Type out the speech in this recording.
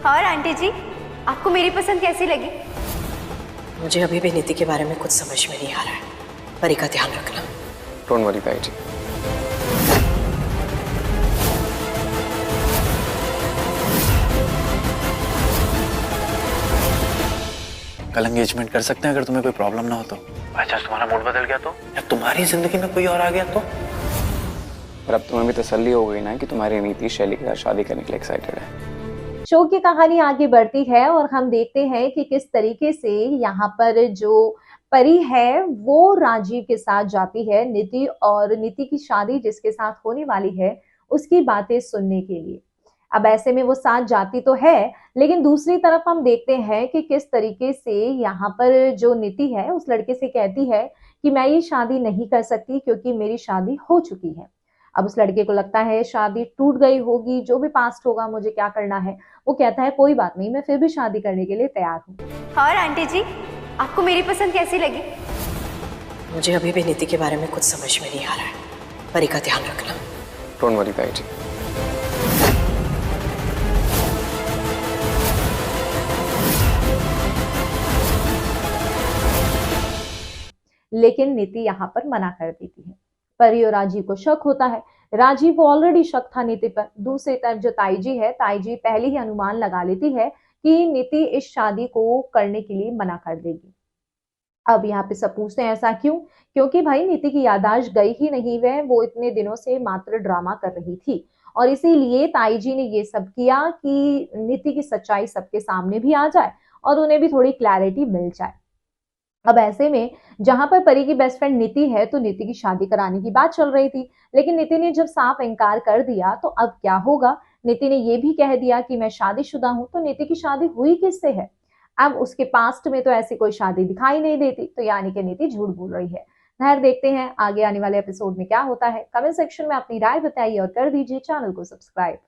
और आंटी जी, आपको मेरी पसंद कैसी लगी? मुझे अभी भी नीति के बारे में कुछ समझ में नहीं आ रहा है। परी का ध्यान रखना। डोंट वरी ताई जी। कल एंगेजमेंट कर सकते हैं अगर तुम्हें कोई प्रॉब्लम ना हो तो। बाई चांस तुम्हारा मूड बदल गया तो, या तुम्हारी जिंदगी में कोई और आ गया तो। पर अब तुम्हें भी तसल्ली हो गई ना कि तुम्हारी नीति शैली के साथ शादी करने के लिए एक्साइटेड है। शो की कहानी आगे बढ़ती है और हम देखते हैं कि किस तरीके से यहाँ पर जो परी है वो राजीव के साथ जाती है नीति, और नीति की शादी जिसके साथ होने वाली है उसकी बातें सुनने के लिए। अब ऐसे में वो साथ जाती तो है, लेकिन दूसरी तरफ हम देखते हैं कि किस तरीके से यहाँ पर जो नीति है उस लड़के से कहती है कि मैं ये शादी नहीं कर सकती क्योंकि मेरी शादी हो चुकी है। अब उस लड़के को लगता है शादी टूट गई होगी, जो भी पास्ट होगा मुझे क्या करना है। वो कहता है कोई बात नहीं, मैं फिर भी शादी करने के लिए तैयार हूँ। और आंटी जी, आपको मेरी पसंद कैसी लगी? मुझे अभी भी नीति के बारे में कुछ समझ में नहीं आ रहा है। परी का ध्यान रखना। डोंट वरी ताई जी। लेकिन नीति यहाँ पर मना कर देती है। परी और राजीव को शक होता है। राजीव को ऑलरेडी शक था नीति पर। दूसरी तरफ जो ताई जी है, ताई जी पहले ही अनुमान लगा लेती है कि नीति इस शादी को करने के लिए मना कर देगी। अब यहाँ पे सब पूछते हैं ऐसा क्यों? क्योंकि भाई नीति की याददाश्त गई ही नहीं है, वो इतने दिनों से मात्र ड्रामा कर रही थी और इसीलिए ताई जी ने ये सब किया कि नीति की सच्चाई सबके सामने भी आ जाए और उन्हें भी थोड़ी क्लैरिटी मिल जाए। अब ऐसे में जहां पर परी की बेस्ट फ्रेंड नीति है तो नीति की शादी कराने की बात चल रही थी, लेकिन नीति ने जब साफ इनकार कर दिया तो अब क्या होगा? नीति ने यह भी कह दिया कि मैं शादीशुदा हूं, तो नीति की शादी हुई किससे है? अब उसके पास्ट में तो ऐसी कोई शादी दिखाई नहीं देती, तो यानी कि नीति झूठ बोल रही है। खैर देखते हैं आगे आने वाले एपिसोड में क्या होता है। कमेंट सेक्शन में अपनी राय बताइए और कर दीजिए चैनल को सब्सक्राइब।